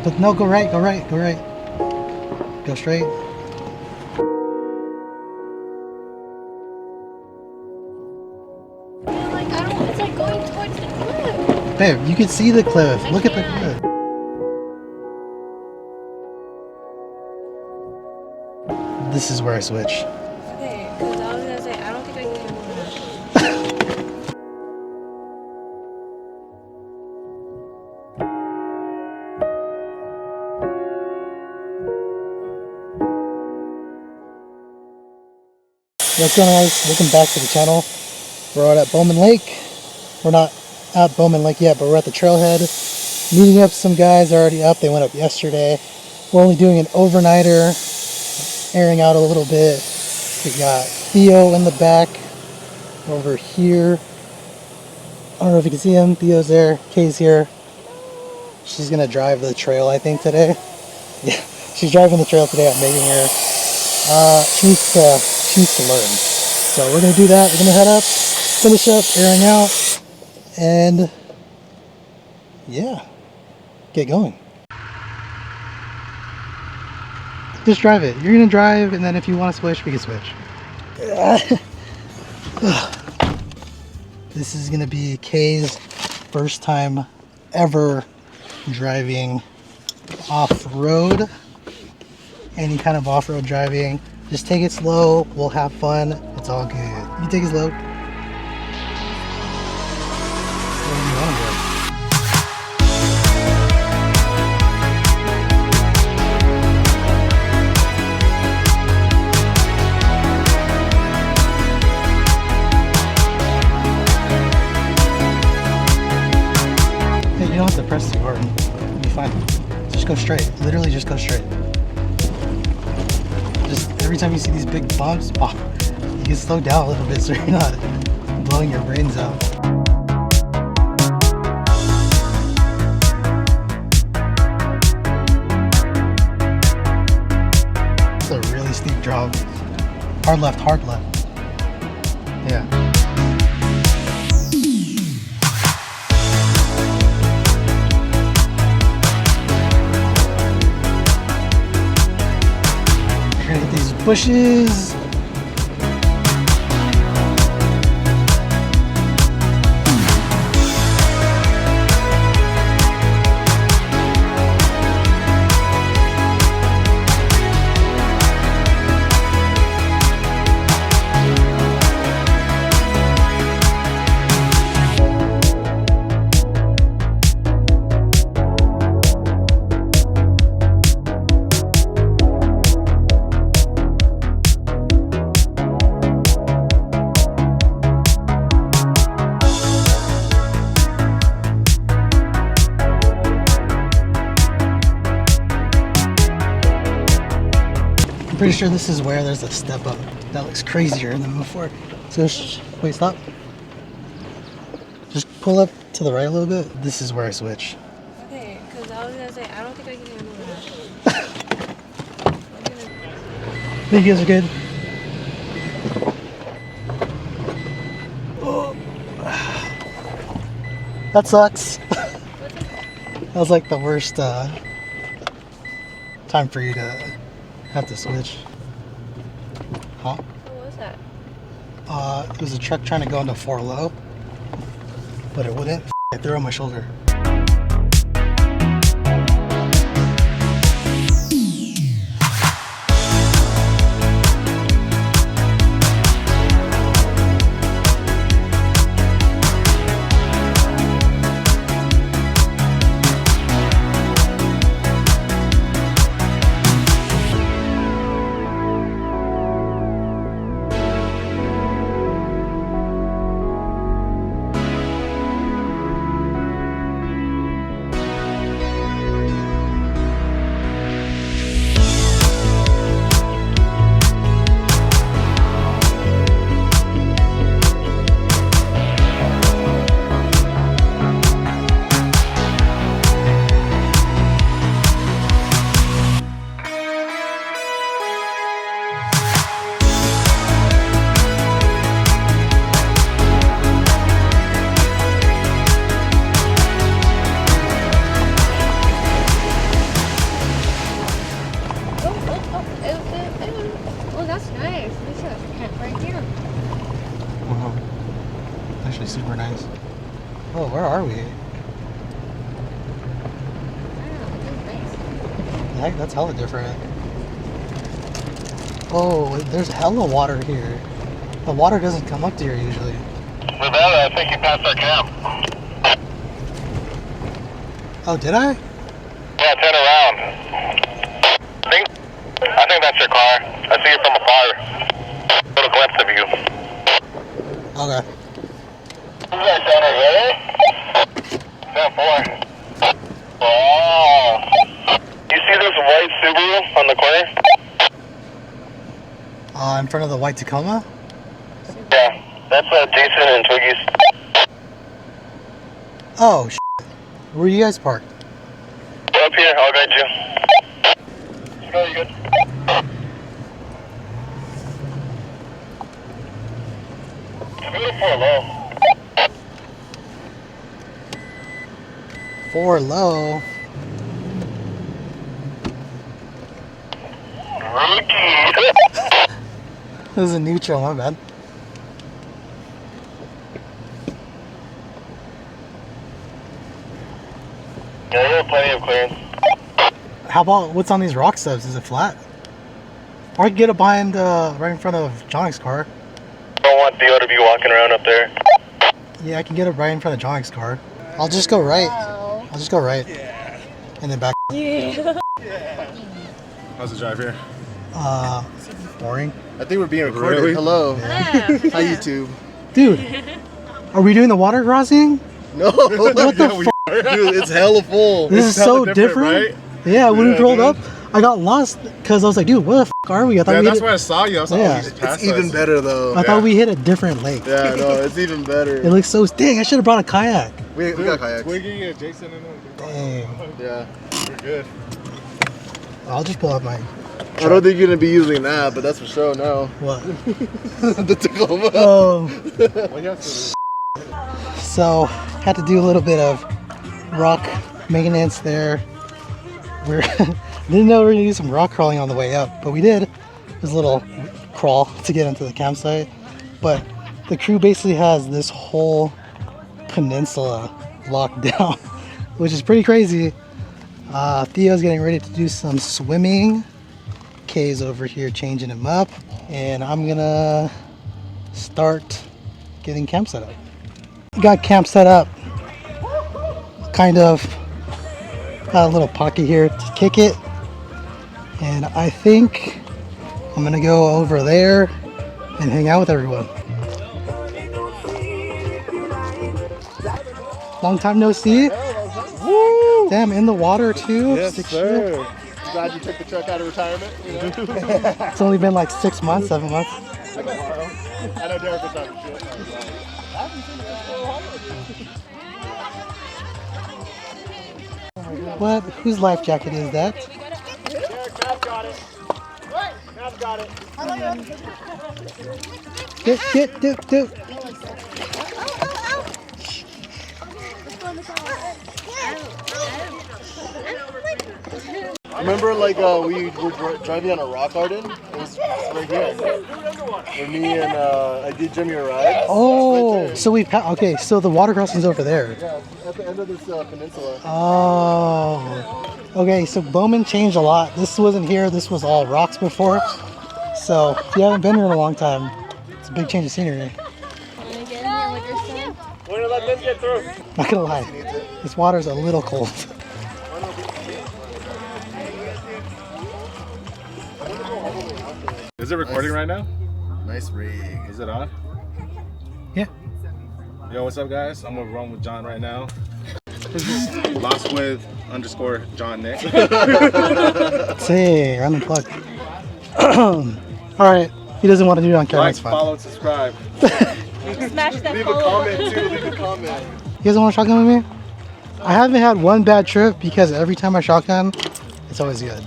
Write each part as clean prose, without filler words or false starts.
But no, go right, go right, go right. Go straight. Like, I don't, it's like going towards the cliff. Babe, you can see the cliff. Look at the cliff. This is where I switch. Okay, because I was gonna say, I don't think I can even move that. What's going on, guys? Welcome back to the channel. We're out at Bowman Lake. We're not at Bowman Lake yet, but we're at the trailhead. Meeting up some guys already up. They went up yesterday. We're only doing an overnighter, airing out a little bit. We got Theo in the back over here. I don't know if you can see him. Theo's there. Kay's here. She's gonna drive the trail, I think, today. Yeah, she's driving the trail today. I'm making her. She needs to learn. So we're gonna do that. We're gonna head up, finish up, airing out, and yeah, get going. Just drive it. You're gonna drive, and then if you want to switch, we can switch. This is gonna be Kay's first time ever driving off-road. Any kind of off-road driving. Just take it slow. We'll have fun. It's all good. You take it slow. Where do you want to go? Hey, you don't have to press too hard. It'll be fine. Just go straight. Literally just go straight. Just every time you see these big bumps, you can slow down a little bit so you're not blowing your brains out. It's a really steep drop. Hard left, hard left. Yeah. These bushes. I'm pretty sure this is where there's a step up that looks crazier than before. So wait, stop. Just pull up to the right a little bit. This is where I switch. Okay, because I was gonna say, I don't think I can even move that. I think you guys are good. Oh. That sucks. That was like the worst time for you to have to switch. Huh? What was that? It was a truck trying to go into 4 low, but it wouldn't. I threw it on my shoulder. actually super nice. Oh, where are we? Heck, that's hella different. Oh, there's hella water here. The water doesn't come up to here usually. Rivera, I think you passed our camp. Oh, did I? Yeah, turn around. I think that's your car. I see it from afar. Little glimpse of you. Okay. Who's that, Center, really? 10-4. Oh. You see this white Subaru on the corner? In front of the white Tacoma? Yeah, that's Jason and Twiggy's. Oh, where are you guys parked? Up here, I'll guide you. Let's go, you good? Beautiful low. 4 low. Rookie. This is a neutral, my bad. Yeah, you have plenty of clearance. How about what's on these rock steps? Is it flat? Or I can get it behind, right in front of Johnny's car. Don't want Theo to be walking around up there. Yeah, I can get it right in front of Johnny's car. I'll just go right. I'll just go right. Yeah. And then back. Yeah. How's the drive here? Boring. I think we're being recorded. Really? Hello. Hello. Hi, YouTube. Dude, are we doing the water crossing? No. What the fuck? Dude, it's hella full. This is so different. right? Yeah, when we Yeah, rolled dude. up, I got lost because I was like, dude, where the fuck are we? I thought Yeah, we that's hit why I saw you. I was like, Yeah. oh, you just passed It's even us. better, though. I thought we hit a different lake. Yeah, no, it's even better. It looks so dang. I should have brought a kayak. We got kayaks. Twiggy and Jason and them. Dang. Yeah. We're good. I'll just pull out my I don't think you're going to be using that, but that's for sure now. what? The Tacoma. Oh. Well, you have to- So had to do a little bit of rock maintenance there. We're didn't know we were gonna do some rock crawling on the way up, but we did. It was a little crawl to get into the campsite. But the crew basically has this whole peninsula locked down, which is pretty crazy. Theo's getting ready to do some swimming. Kay's over here changing him up, and I'm gonna start getting camp set up. Got camp set up, kind of got a little pocket here to kick it, and I think I'm gonna go over there and hang out with everyone. Long time no see. Woo! Damn, in the water too. Yes, Sick sir. Glad you took the truck out of retirement. You know? shit. It's only been like 6 months, 7 months. I know Derek was talking shit. What? Whose life jacket is that? Derek, Matt got it. Matt got it. Get. Remember, like, we were driving on a rock garden? It was right here. Where me and I did Jimmy a ride. Oh, so we okay. So the water crossing's over there. Yeah, at the end of this peninsula. Oh, okay. So Bowman changed a lot. This wasn't here. This was all rocks before. So if you haven't been here in a long time, it's a big change of scenery. Wanna get in here with your son? We're gonna let them get through. Not gonna lie, this water's a little cold. Is it recording right now? Nice rig. Is it on? Yeah. Yo, what's up, guys? I'm gonna run with John right now. Lost with _ John Nick. Say, I'm unplugged. All right. He doesn't want to do it on camera. Like, It's fine. follow, subscribe. Smash that Leave a follow comment, button. too. Leave a comment. You guys want to shotgun with me? I haven't had one bad trip because every time I shotgun, it's always good.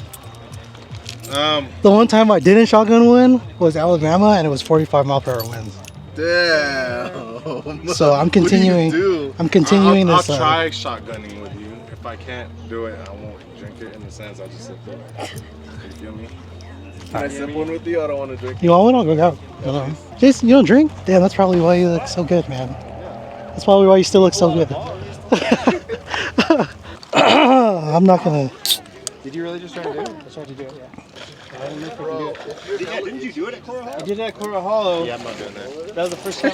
The one time I didn't shotgun one was Alabama, and it was 45-mile-per-hour winds. Damn. So I'm continuing. What do you do? I'm continuing I'll this. try shotgunning with you. If I can't do it, I won't drink it. In the sense, I'll just sit there. You feel me? Can I sip one with you? I don't want to drink. You want one? I'll go. Jason, you don't drink? Damn, that's probably why you look so good, man. Yeah. That's probably why you still look so good. I'm not gonna. Did you really just try to do it? I tried to do it, yeah. I don't know if I can do it. Didn't you do it at Coral Hollow? I did it at Coral Hollow. Yeah, I'm not doing that. That was the first time.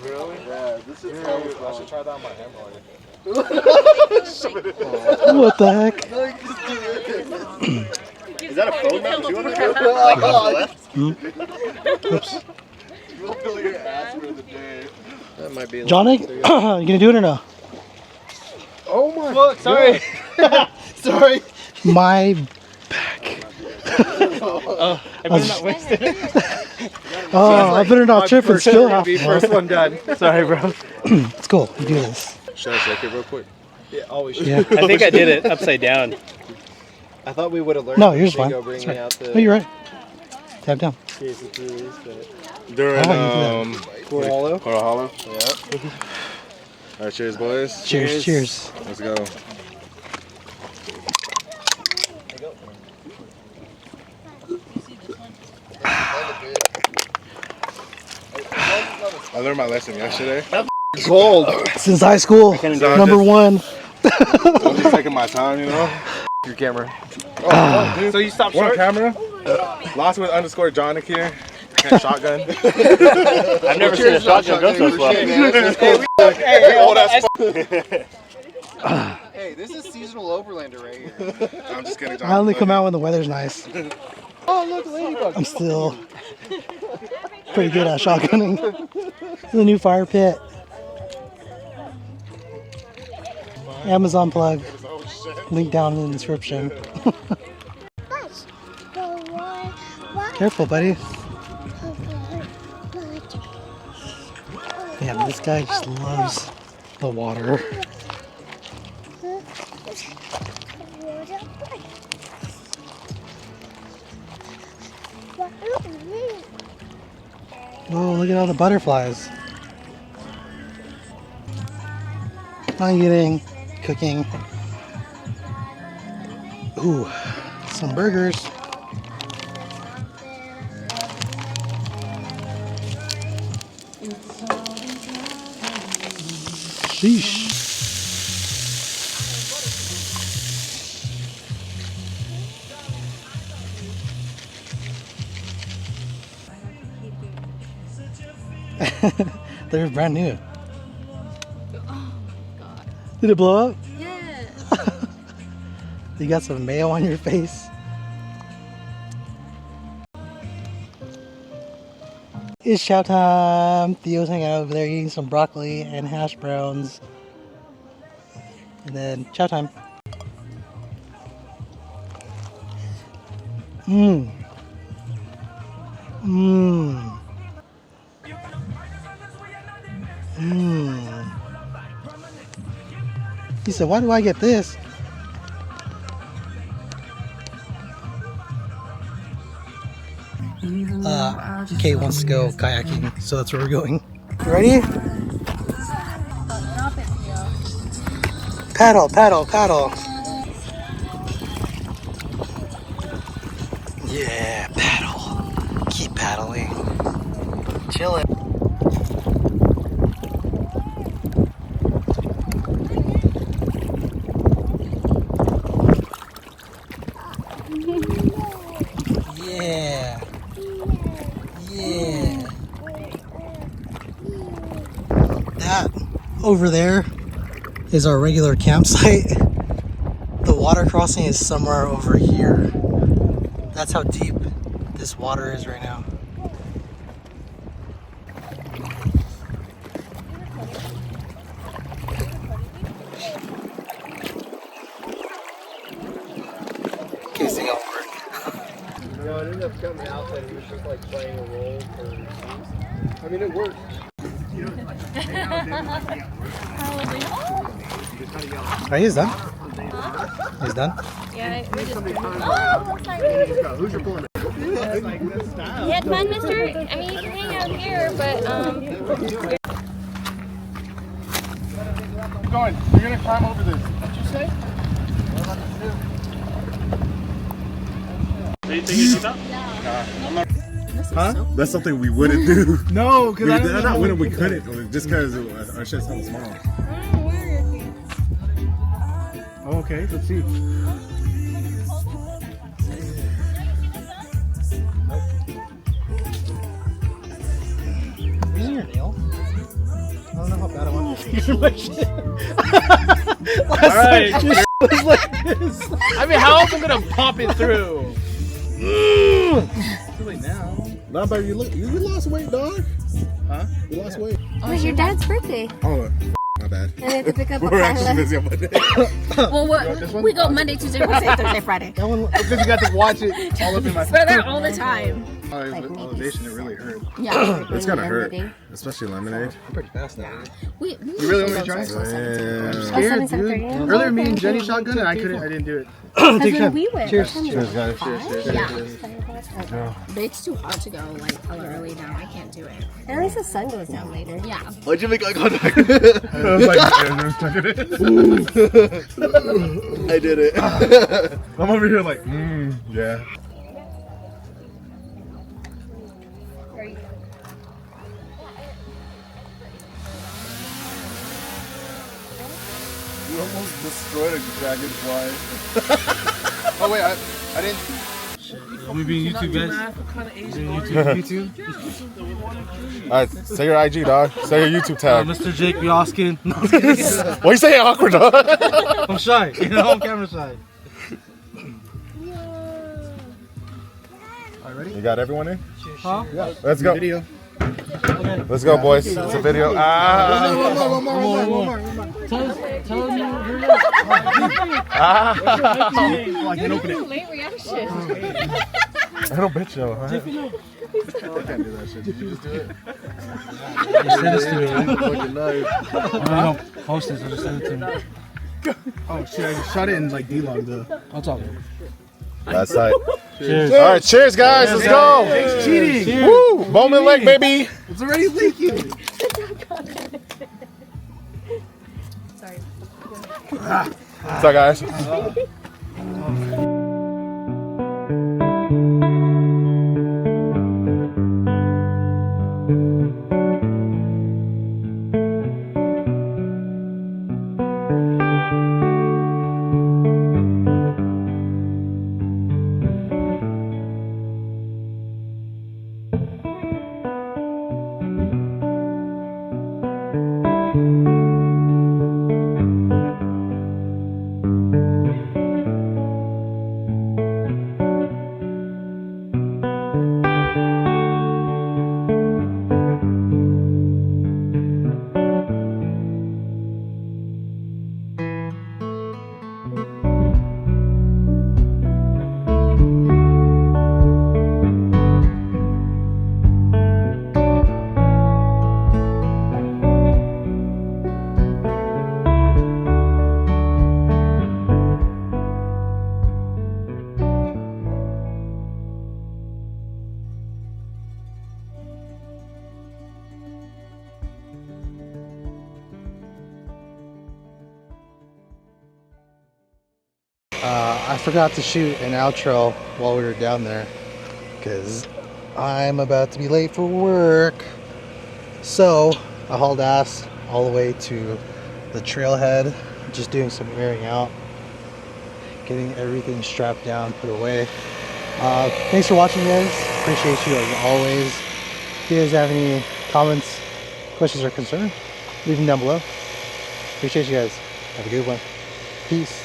Really? Yeah, this is how I should try that on my hemorrhoid. What the heck? Is that a phone mount too on the Oops. You'll fill your ass for the day. That might be. Johnny, you gonna do it or no? Oh my! Look, sorry. Sorry. My back. Oh, I better not waste it. Oh, I better not trip and still have be to. first one done. Sorry, bro. It's cool. You do this. Should I shake it real quick? Yeah, always. Yeah. I think I did it upside down. I thought we would have learned. No, yours is fine. Go That's bringing right. out the Oh, you're right. Tap down. cases to release, but During Coral Hollow. Coral Hollow. Yeah. All right, cheers, boys. Cheers. Cheers. Let's go. I learned my lesson yesterday. Gold. Since high school, number one. I'm just taking my time, you know. Your camera. Oh, dude. So you stopped One short? camera. Lost with underscore Jonic here. Can't shotgun. I've never seen a shotgun go so slow. Hey, this is seasonal Overlander right here. I'm just kidding, John. I only come out when the weather's nice. Oh, look, ladybug. I'm still pretty good at shotgunning. The new fire pit. Amazon plug. Link down in the description. Careful, buddy. Yeah, this guy just loves the water. Oh, look at all the butterflies. I'm getting cooking. Ooh, some burgers. Sheesh. They're brand new. Oh god. Did it blow up? Yeah. You got some mayo on your face. It's chow time. Theo's hanging out over there eating some broccoli and hash browns. And then chow time. Mmm. Mmm. Mmm. He said, why do I get this? Kate wants to go kayaking, so that's where we're going. Ready? Paddle, paddle, paddle. Yeah, paddle. Keep paddling. Chillin'. Yeah. Yeah. That over there is our regular campsite. The water crossing is somewhere over here. That's how deep this water is right now. In case they don't work. No, it ended up coming out that he was just like playing a role for I mean, it worked. Oh, he's done. He's done. Yeah, we just. Oh, sorry. Who's your pulling? You had fun, mister? I mean, you can hang out here, but, I'm going. You're gonna climb over this. What'd you say? Do you think you did that? Nah, I'm not. Huh? That's something we wouldn't do. No, because I don't know. Not wouldn't, we couldn't. Just because our shit's hella small. Oh, okay, let's see. Using your nail? I don't know how bad I want to You're my shit. Alright. Was like this. I mean, how else am I gonna pop it through? Too late now. Nah, baby, you lost weight, dog. Huh? You lost weight. Oh, it's your dad's birthday. Oh, my bad. And I have to pick up a We're actually busy on Monday. Well, we go Monday, Tuesday, Wednesday, Thursday, Friday. That one, because you got to watch it all up in my We're there all the time. elevation, it really hurt. Yeah. It's gonna hurt, especially lemonade. I'm pretty fast now. You You really want me to try? Yeah. Scared, dude. Earlier, me and Jenny shotgun and I didn't do it. Because when we went, Cheers. Cheers, guys. yeah. But it's too hot to go like hella early now. I can't do it. At least the sun goes down later. Yeah. Why'd you make eye contact? I was like, I did it. I'm over here like, yeah. You almost destroyed a dragonfly. Oh wait, I didn't. I'm gonna be in YouTube, guys. YouTube. Alright, say your IG, dog. Say your YouTube tag. Mr. Jake Bioskin. No, I'm kidding. Why you saying awkward, dog? I'm shy. You know, I'm camera shy. Alright, ready? You got everyone in? Huh? Yeah. Let's go. Video. Okay. Let's go, boys. It's a video. One more. Tell me. Oh, I can't open it. Late reaction. I don't bet you. Huh? I can't do that shit. Did you just do it? Just send this to me. Right? Fucking knife. I'm gonna post this. I'll just send it to me. Oh shit, I just shot it in like D-Log though. What's up? That's tight. Cheers. All right, cheers, guys. Let's go. Jake's cheating. Woo! Bowman Lake, baby. It's already leaking. Sorry. What's up, guys? I forgot to shoot an outro while we were down there because I'm about to be late for work. So I hauled ass all the way to the trailhead, just doing some airing out, getting everything strapped down, put away. Thanks for watching, guys. Appreciate you as always. If you guys have any comments, questions, or concerns, leave them down below. Appreciate you guys. Have a good one. Peace.